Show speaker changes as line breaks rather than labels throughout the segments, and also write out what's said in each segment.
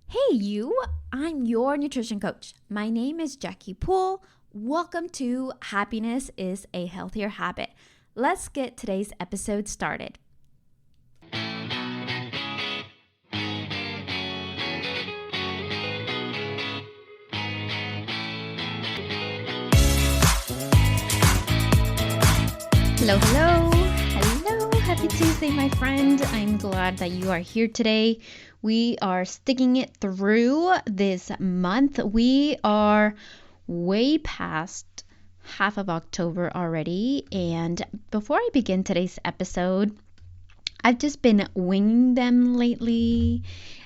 Hey, you! I'm your nutrition coach. My name is Jackie Poole. Welcome to Happiness is a Healthier Habit. Let's get today's episode started. Hello, hello. Hello. Happy Tuesday, my friend. I'm glad that you are here today. We are sticking it through this month. We are way past half of October already. And before I begin today's episode, I've just been winging them lately.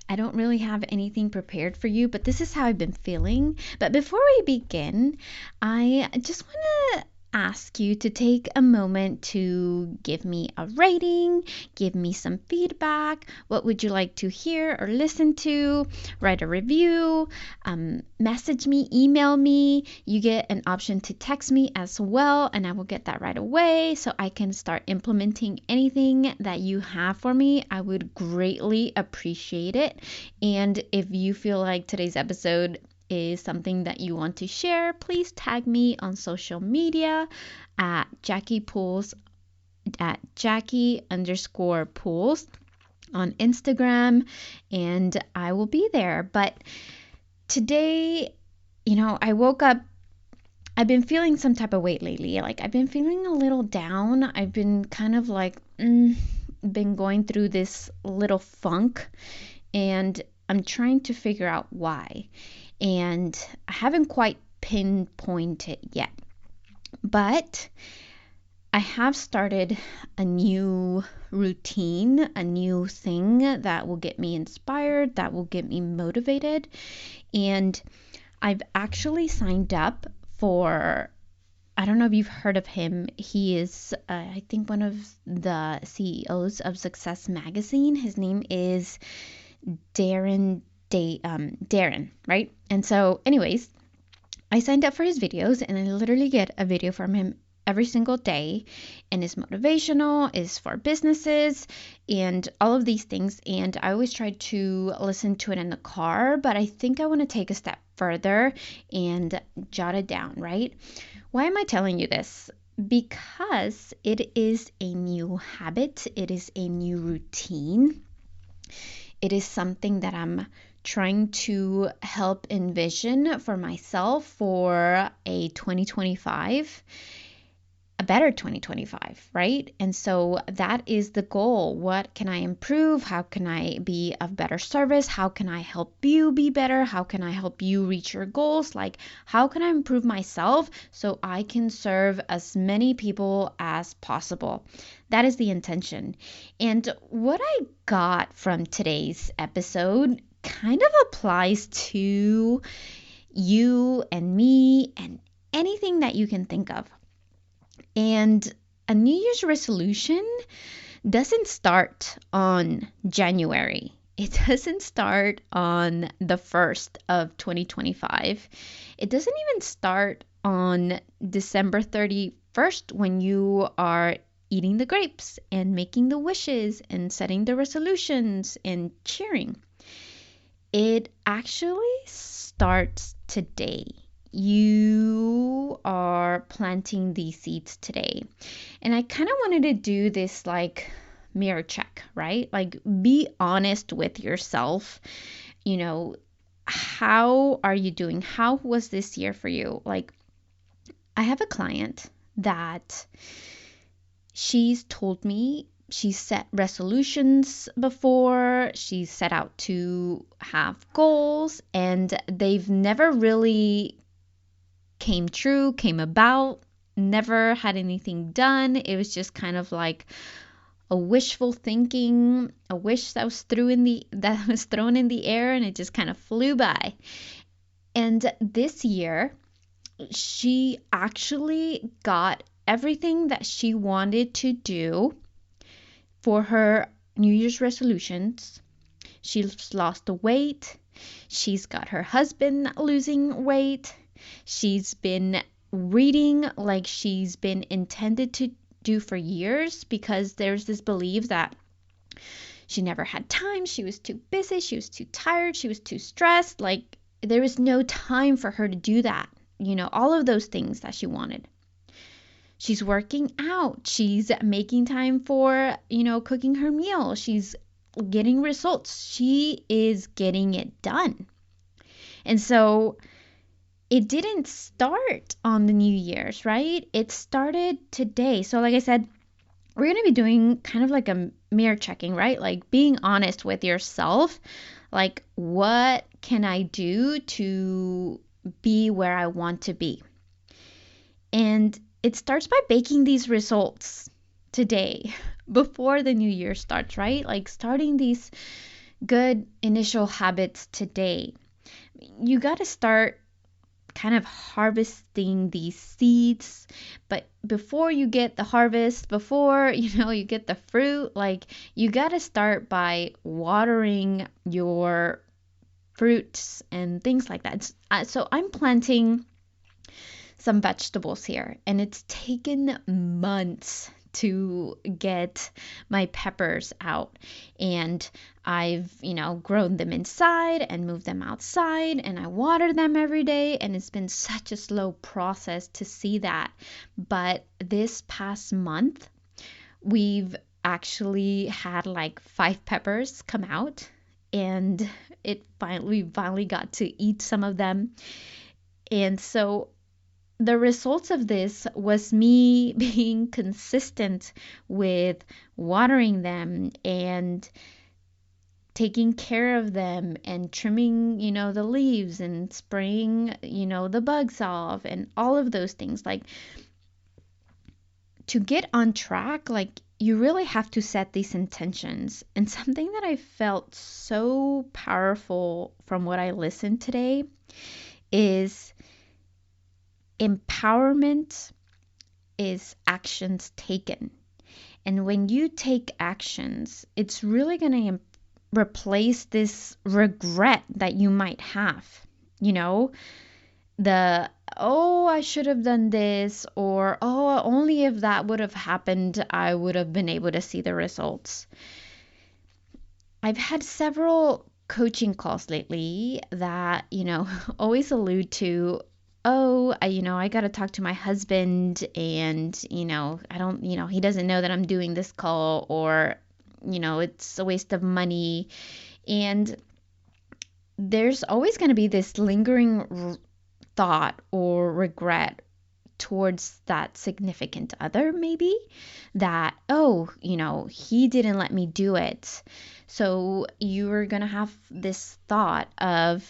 I don't really have anything prepared for you, but this is how I've been feeling. But before we begin, I just want to ask you to take a moment to give me a rating, give me some feedback. What would you like to hear or listen to? Write a review, message me, email me. You get an option to text me as well, and I will get that right away so I can start implementing anything that you have for me. I would greatly appreciate it. And if you feel like today's episode is something that you want to share, please tag me on social media at Jackie_Pools on Instagram, and I will be there. But today, I woke up. I've been feeling some type of way lately. Like I've been feeling a little down. I've been kind of like been going through this little funk, and I'm trying to figure out why. And I haven't quite pinpointed yet. But I have started a new routine, a new thing that will get me inspired, that will get me motivated. And I've actually signed up for, I don't know if you've heard of him. He is, I think, one of the CEOs of Success Magazine. His name is Darren, right? And so, anyways, I signed up for his videos, and I literally get a video from him every single day, and it's motivational, it's for businesses, and all of these things. And I always try to listen to it in the car, but I think I want to take a step further and jot it down, right? Why am I telling you this? Because it is a new habit, it is a new routine. It is something that I'm trying to help envision for myself for a 2025, a better 2025, right? And so that is the goal. What can I improve? How can I be of better service? How can I help you be better? How can I help you reach your goals? Like, how can I improve myself so I can serve as many people as possible? That is the intention. And what I got from today's episode kind of applies to you and me and anything that you can think of. And a New Year's resolution doesn't start on January. It doesn't start on the 1st of 2025. It doesn't even start on December 31st when you are eating the grapes and making the wishes and setting the resolutions and cheering. It actually starts today. You are planting these seeds today. And I kind of wanted to do this like mirror check, right? Like be honest with yourself. How are you doing? How was this year for you? Like I have a client that she's told me she set resolutions before, she set out to have goals, and they've never really came about, never had anything done. It was just kind of like a wishful thinking, a wish that was thrown in the air, and it just kind of flew by. And this year, she actually got everything that she wanted to do for her New Year's resolutions. She's lost the weight. She's got her husband losing weight. She's been reading like she's been intended to do for years, because there's this belief that she never had time. She was too busy. She was too tired. She was too stressed. Like, there was no time for her to do that. All of those things that she wanted. She's working out. She's making time for, cooking her meal. She's getting results. She is getting it done. And so it didn't start on the New Year's, right? It started today. So, like I said, we're going to be doing kind of like a mirror checking, right? Like being honest with yourself. Like, what can I do to be where I want to be? And it starts by baking these results today before the new year starts, right? Like starting these good initial habits today. You got to start kind of harvesting these seeds, but before you get the harvest, before you get the fruit, like you got to start by watering your fruits and things like that. So I'm planting some vegetables here, and it's taken months to get my peppers out. And I've, grown them inside and moved them outside, and I water them every day, and it's been such a slow process to see that. But this past month, we've actually had like 5 peppers come out, and we finally got to eat some of them. And so the results of this was me being consistent with watering them and taking care of them and trimming, the leaves and spraying, the bugs off and all of those things. Like, to get on track, like, you really have to set these intentions. And something that I felt so powerful from what I listened today is empowerment is actions taken. And when you take actions, it's really going to replace this regret that you might have. The, oh, I should have done this, or, oh, only if that would have happened, I would have been able to see the results. I've had several coaching calls lately that, always allude to, oh, I got to talk to my husband, and, I don't, he doesn't know that I'm doing this call, or, it's a waste of money. And there's always going to be this lingering thought or regret towards that significant other, maybe, that, oh, he didn't let me do it. So you're going to have this thought of,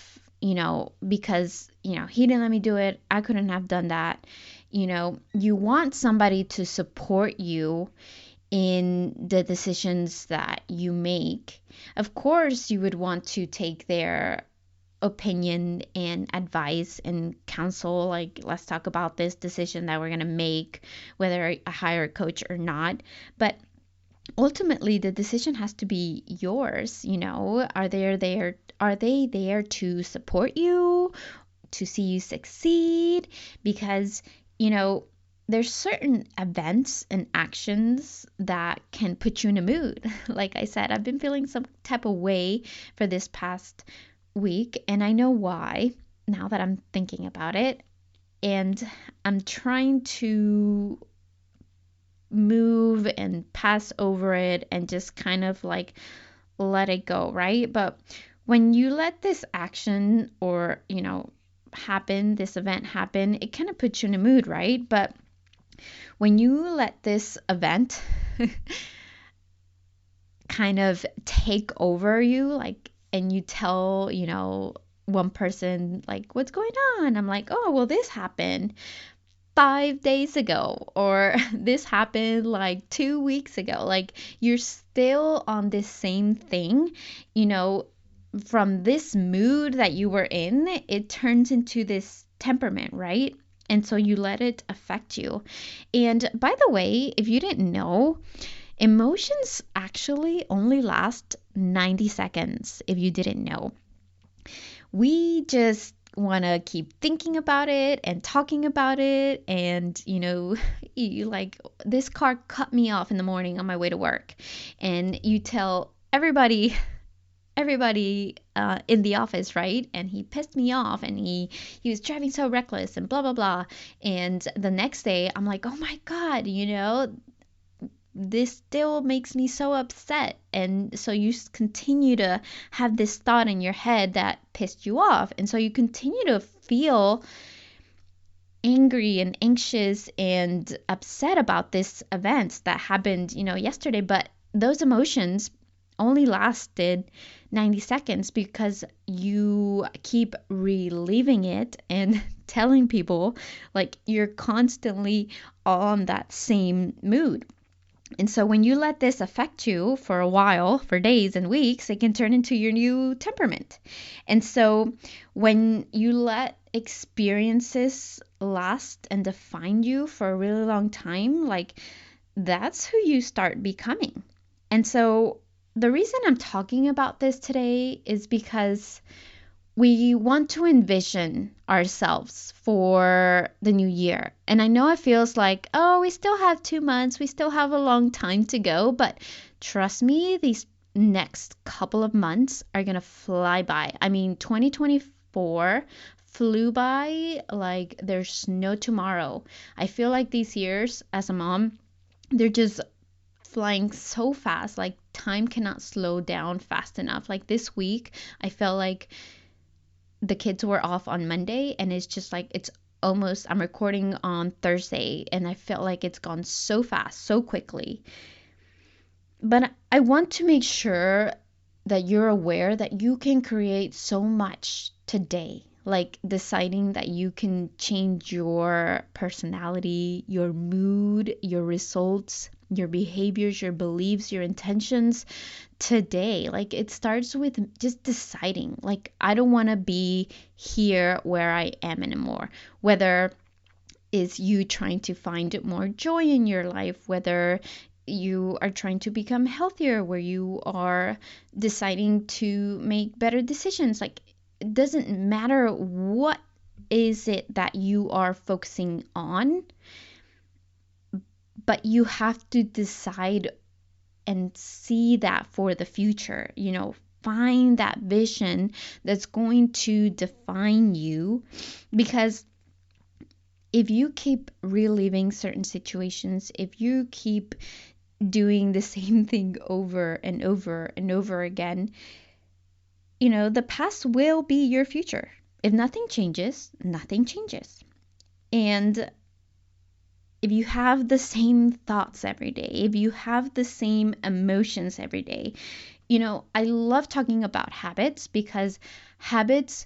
because, he didn't let me do it, I couldn't have done that. You want somebody to support you in the decisions that you make. Of course, you would want to take their opinion and advice and counsel, like, let's talk about this decision that we're going to make, whether I hire a coach or not. But ultimately, the decision has to be yours. Are they there to support you, to see you succeed? Because, there's certain events and actions that can put you in a mood. Like I said, I've been feeling some type of way for this past week, and I know why now that I'm thinking about it. And I'm trying to move and pass over it and just kind of like let it go, right? But when you let this action or, happen, this event happen, it kind of puts you in a mood, right? But when you let this event kind of take over you, like, and you tell, one person, like, what's going on? I'm like, oh, well, this happened 5 days ago, or this happened like 2 weeks ago. Like, you're still on this same thing, from this mood that you were in, it turns into this temperament, right? And so you let it affect you. And by the way, if you didn't know, emotions actually only last 90 seconds, if you didn't know. We just want to keep thinking about it and talking about it. And, you like, this car cut me off in the morning on my way to work. And you tell everybody in the office, right? And he pissed me off, and he was driving so reckless and blah blah blah. And the next day, I'm like, oh my god, this still makes me so upset. And so you continue to have this thought in your head that pissed you off, and so you continue to feel angry and anxious and upset about this event that happened, yesterday. But those emotions only lasted 90 seconds because you keep reliving it and telling people like you're constantly on that same mood. And so when you let this affect you for a while, for days and weeks, it can turn into your new temperament. And so when you let experiences last and define you for a really long time, like that's who you start becoming. And so the reason I'm talking about this today is because we want to envision ourselves for the new year. And I know it feels like, oh, we still have 2 months, we still have a long time to go, but trust me, these next couple of months are going to fly by. I mean, 2024 flew by like there's no tomorrow. I feel like these years as a mom, they're just flying so fast. Like time cannot slow down fast enough. Like this week, I felt like the kids were off on Monday, and it's just like I'm recording on Thursday, and I felt like it's gone so fast, so quickly. But I want to make sure that you're aware that you can create so much today, like deciding that you can change your personality, your mood, your results, your behaviors, your beliefs, your intentions today. Like it starts with just deciding, like, I don't want to be here where I am anymore. Whether is you trying to find more joy in your life, whether you are trying to become healthier, where you are deciding to make better decisions. Like it doesn't matter what is it that you are focusing on, but you have to decide and see that for the future. Find that vision that's going to define you. Because if you keep reliving certain situations, if you keep doing the same thing over and over and over again, the past will be your future. If nothing changes, nothing changes. And if you have the same thoughts every day, if you have the same emotions every day, I love talking about habits, because habits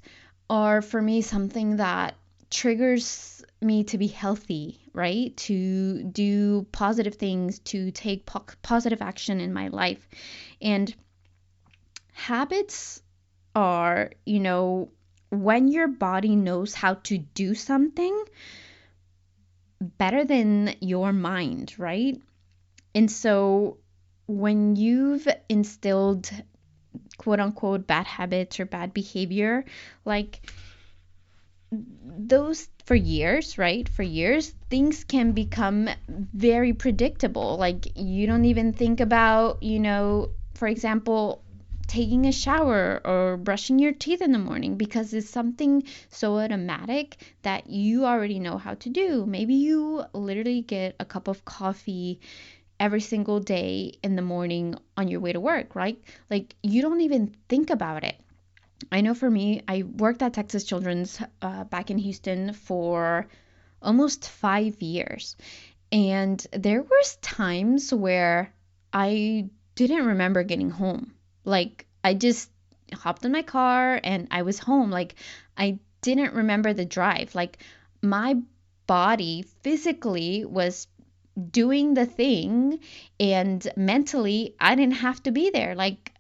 are for me something that triggers me to be healthy, right? To do positive things, to take positive action in my life. And habits are, when your body knows how to do something better than your mind, right? And so when you've instilled quote unquote bad habits or bad behavior, like those for years, right? For years, things can become very predictable. Like you don't even think about, for example, taking a shower or brushing your teeth in the morning, because it's something so automatic that you already know how to do. Maybe you literally get a cup of coffee every single day in the morning on your way to work, right? Like you don't even think about it. I know for me, I worked at Texas Children's back in Houston for almost 5 years. And there was times where I didn't remember getting home. Like I just hopped in my car and I was home. Like I didn't remember the drive. Like my body physically was doing the thing, and mentally I didn't have to be there. Like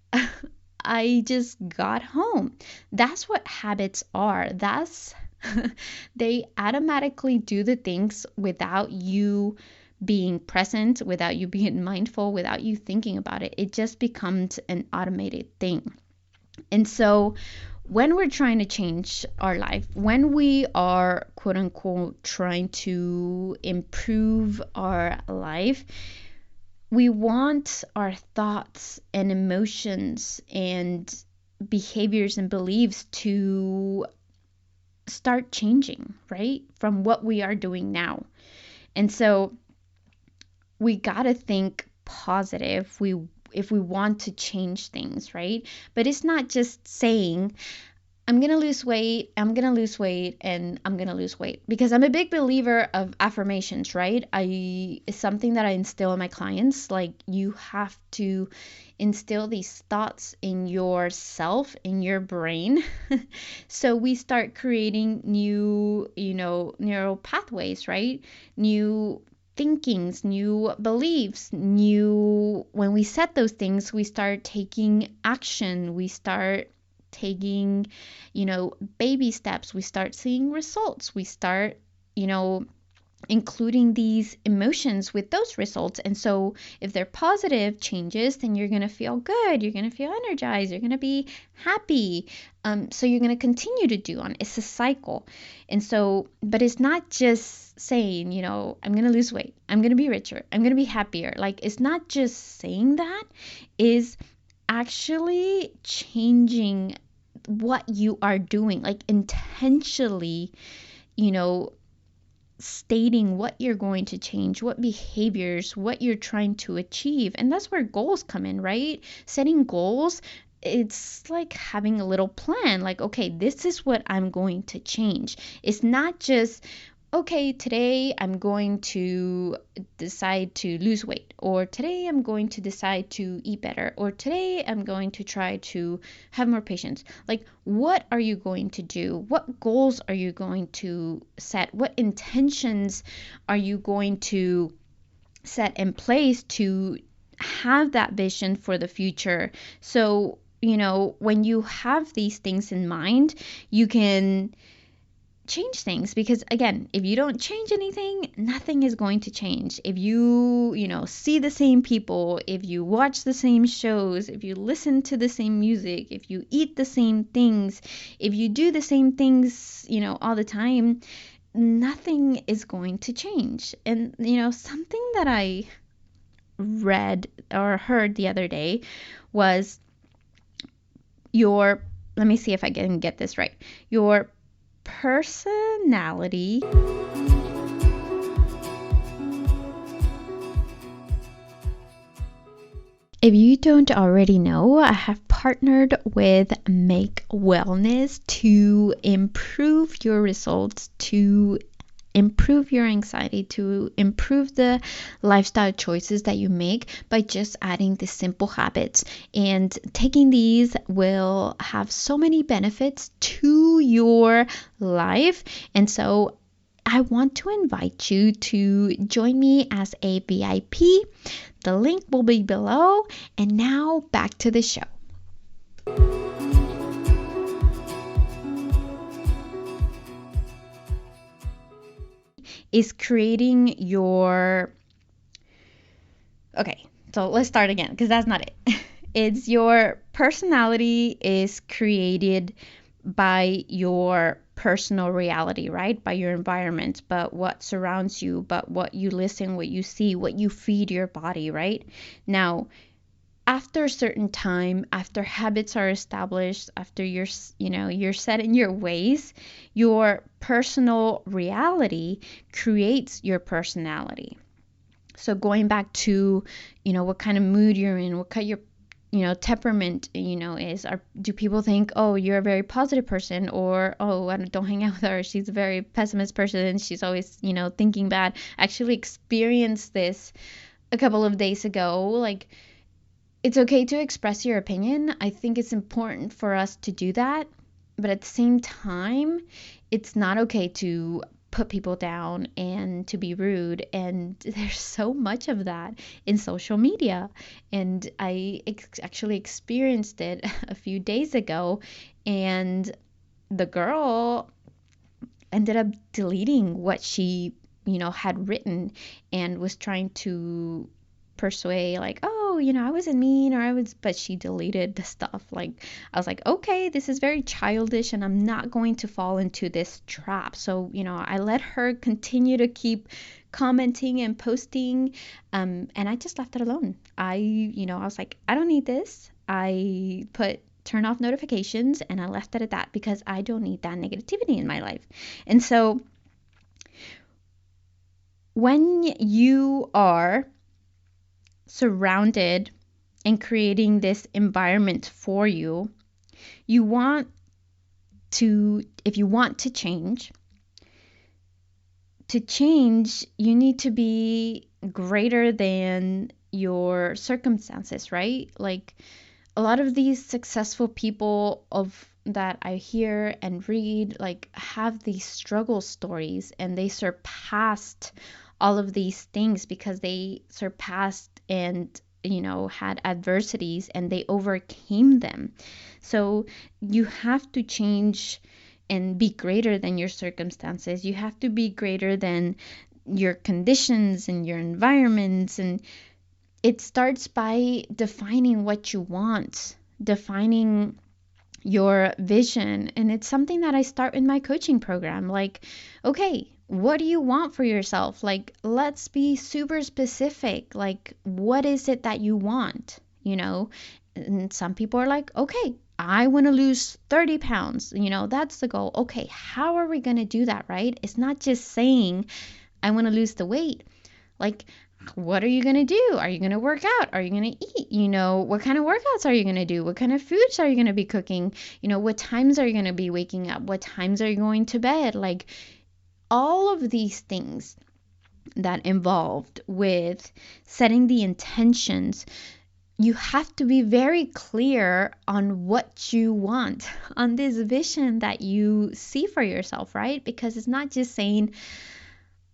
I just got home. That's what habits are. They automatically do the things without you being present, without you being mindful, without you thinking about it. It just becomes an automated thing. And so when we're trying to change our life, when we are quote unquote trying to improve our life, we want our thoughts and emotions and behaviors and beliefs to start changing, right? From what we are doing now. And so we got to think positive. If we want to change things, right? But it's not just saying, I'm going to lose weight, I'm going to lose weight, and I'm going to lose weight. Because I'm a big believer of affirmations, right? It's something that I instill in my clients. Like, you have to instill these thoughts in yourself, in your brain. So we start creating new, neural pathways, right? New thinkings, new beliefs, when we set those things, we start taking action, we start taking, baby steps, we start seeing results, we start, including these emotions with those results. And so if they're positive changes, then you're going to feel good, you're going to feel energized, you're going to be happy. So you're going to continue to do on. It's a cycle. And so, but it's not just saying, I'm going to lose weight, I'm going to be richer, I'm going to be happier. Like, it's not just saying that, is actually changing what you are doing, like intentionally, stating what you're going to change, what behaviors, what you're trying to achieve. And that's where goals come in, right? Setting goals, it's like having a little plan, like, okay, this is what I'm going to change. It's not just, okay, today I'm going to decide to lose weight, or today I'm going to decide to eat better, or today I'm going to try to have more patience. Like, what are you going to do? What goals are you going to set? What intentions are you going to set in place to have that vision for the future? So, when you have these things in mind, you can change things. Because again, if you don't change anything, nothing is going to change. If you see the same people, if you watch the same shows, if you listen to the same music, if you eat the same things, if you do the same things all the time, nothing is going to change. And something that I read or heard the other day was, your let me see if I can get this right. Your personality If you don't already know, I have partnered with Make Wellness to improve your results, to improve your anxiety, to improve the lifestyle choices that you make by just adding the simple habits. And taking these will have so many benefits to your life. And so I want to invite you to join me as a VIP. The link will be below. And now back to the show. Is creating your... Okay, so let's start again, because that's not it. It's your personality is created by your personal reality, right? By your environment, but what surrounds you, but what you listen, what you see, what you feed your body, right? Now, after a certain time, after habits are established, after you're set in your ways, your personal reality creates your personality. So going back to, what kind of mood you're in, what kind of your temperament, is. Do people think, oh, you're a very positive person, or, oh, I don't hang out with her, she's a very pessimist person, she's always, thinking bad. I actually experienced this a couple of days ago. Like, it's okay to express your opinion. I think it's important for us to do that. But at the same time, it's not okay to put people down and to be rude. And there's so much of that in social media. And I actually experienced it a few days ago. And the girl ended up deleting what she, had written, and was trying to persuade, like, oh, I wasn't mean, but she deleted the stuff. Like, I was like, okay, this is very childish, and I'm not going to fall into this trap. So, I let her continue to keep commenting and posting, and I just left it alone. I was like, I don't need this. I put turn off notifications and I left it at that because I don't need that negativity in my life. And so when you are surrounded and creating this environment for you, you want to, if you want to change, you need to be greater than your circumstances, right? Like a lot of these successful people of that I hear and read like have these struggle stories, and they surpassed all of these things because they surpassed and had adversities and they overcame them. So you have to change and be greater than your circumstances. You have to be greater than your conditions and your environments. And it starts by defining what you want, defining your vision. And it's something that I start in my coaching program. Like, okay, what do you want for yourself? Like, let's be super specific. Like, what is it that you want? And some people are like, okay, I want to lose 30 pounds. That's the goal. Okay, how are we going to do that, right? It's not just saying, I want to lose the weight. Like, what are you going to do? Are you going to work out? Are you going to eat? What kind of workouts are you going to do? What kind of foods are you going to be cooking? What times are you going to be waking up? What times are you going to bed? Like, all of these things that involved with setting the intentions, you have to be very clear on what you want, on this vision that you see for yourself, right? Because it's not just saying,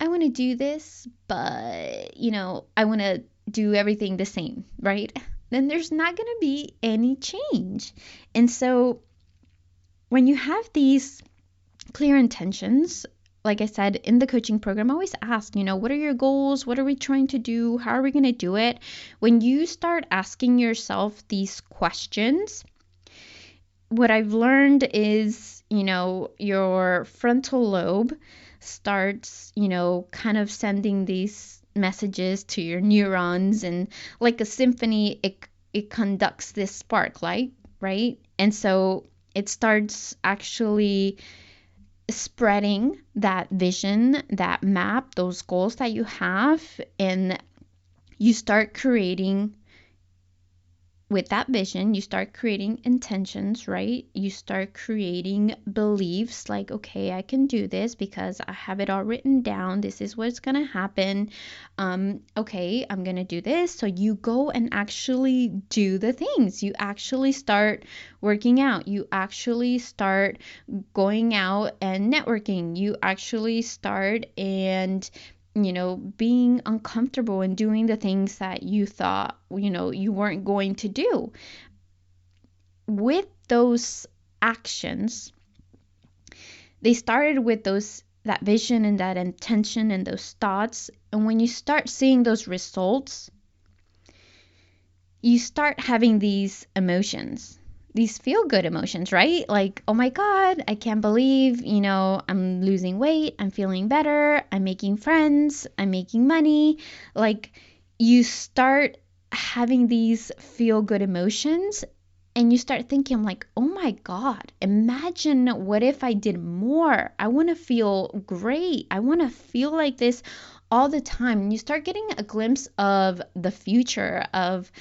I want to do this, but, I want to do everything the same, right? Then there's not going to be any change. And so when you have these clear intentions, like I said, in the coaching program, I always ask, what are your goals? What are we trying to do? How are we going to do it? When you start asking yourself these questions, what I've learned is, your frontal lobe starts, kind of sending these messages to your neurons, and like a symphony, it conducts this spark light, right? And so it starts actually spreading that vision, that map, those goals that you have, and you start creating with that vision, you start creating intentions, right? You start creating beliefs like, okay, I can do this because I have it all written down. This is what's going to happen. Okay, I'm going to do this. So you go and actually do the things. You actually start working out. You actually start going out and networking. You actually start and being uncomfortable and doing the things that you thought, you weren't going to do. With those actions, they started with that vision and that intention and those thoughts. And when you start seeing those results, you start having these emotions, these feel good emotions, right? Like, oh my God, I can't believe, I'm losing weight. I'm feeling better. I'm making friends. I'm making money. Like, you start having these feel good emotions, and you start thinking like, oh my God, imagine what if I did more? I want to feel great. I want to feel like this all the time. And you start getting a glimpse of the future, of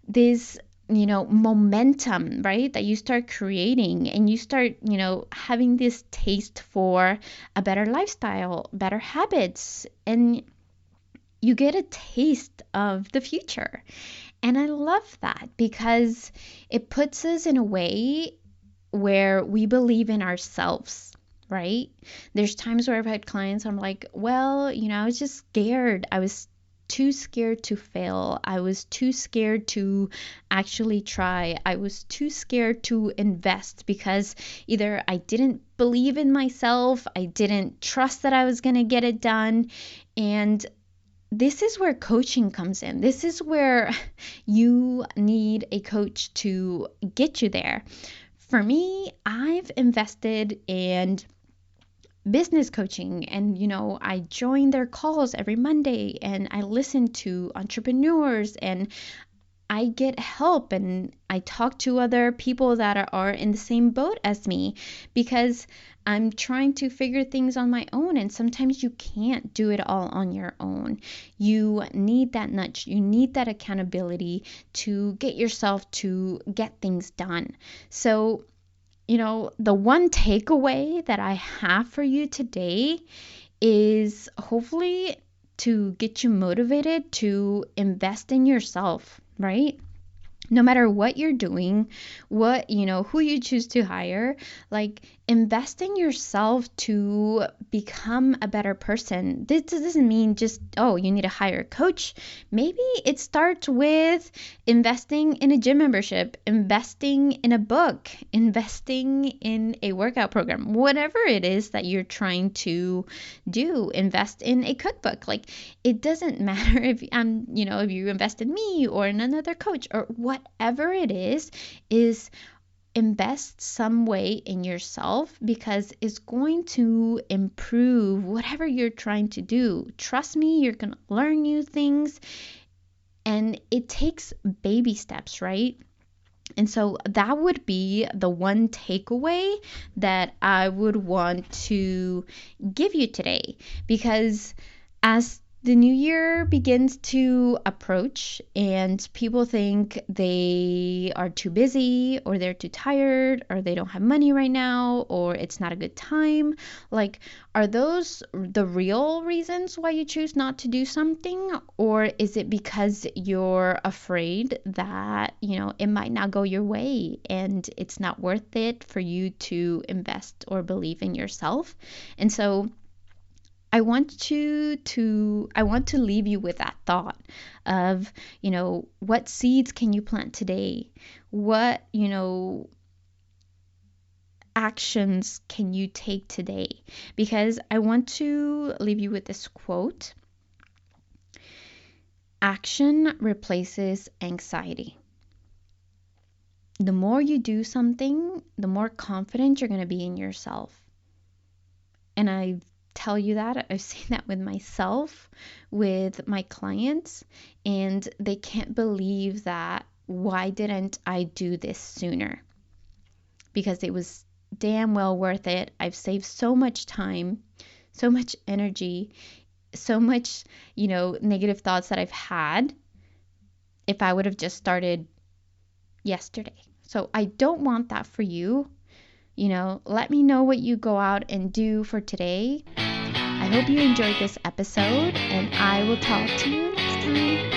this momentum, right, that you start creating, and you start having this taste for a better lifestyle, better habits, and you get a taste of the future. And I love that because it puts us in a way where we believe in ourselves, right? There's times where I've had clients, I'm like, well, I was just scared. I was too scared to fail. I was too scared to actually try. I was too scared to invest because either I didn't believe in myself, I didn't trust that I was going to get it done. And this is where coaching comes in. This is where you need a coach to get you there. For me, I've invested and business coaching, and I join their calls every Monday, and I listen to entrepreneurs, and I get help, and I talk to other people that are in the same boat as me, because I'm trying to figure things on my own, and sometimes you can't do it all on your own. You need that nudge, you need that accountability to get yourself to get things done. So, the one takeaway that I have for you today is hopefully to get you motivated to invest in yourself, right? No matter what you're doing, who you choose to hire, like, invest in yourself to become a better person. This doesn't mean just, oh, you need to hire a coach. Maybe it starts with investing in a gym membership, investing in a book, investing in a workout program, whatever it is that you're trying to do. Invest in a cookbook. Like, it doesn't matter if if you invest in me or in another coach or whatever it is invest some way in yourself, because it's going to improve whatever you're trying to do. Trust me, you're going to learn new things, and it takes baby steps, right? And so that would be the one takeaway that I would want to give you today, because as the new year begins to approach and people think they are too busy, or they're too tired, or they don't have money right now, or it's not a good time, like, are those the real reasons why you choose not to do something? Or is it because you're afraid that, it might not go your way and it's not worth it for you to invest or believe in yourself? And so I want to leave you with that thought of, what seeds can you plant today? What, actions can you take today? Because I want to leave you with this quote: action replaces anxiety. The more you do something, the more confident you're going to be in yourself. And I tell you that I've seen that with myself, with my clients, and they can't believe that. Why didn't I do this sooner? Because it was damn well worth it. I've saved so much time, so much energy, so much, negative thoughts that I've had if I would have just started yesterday. So I don't want that for you. Let me know what you go out and do for today. I hope you enjoyed this episode, and I will talk to you next time.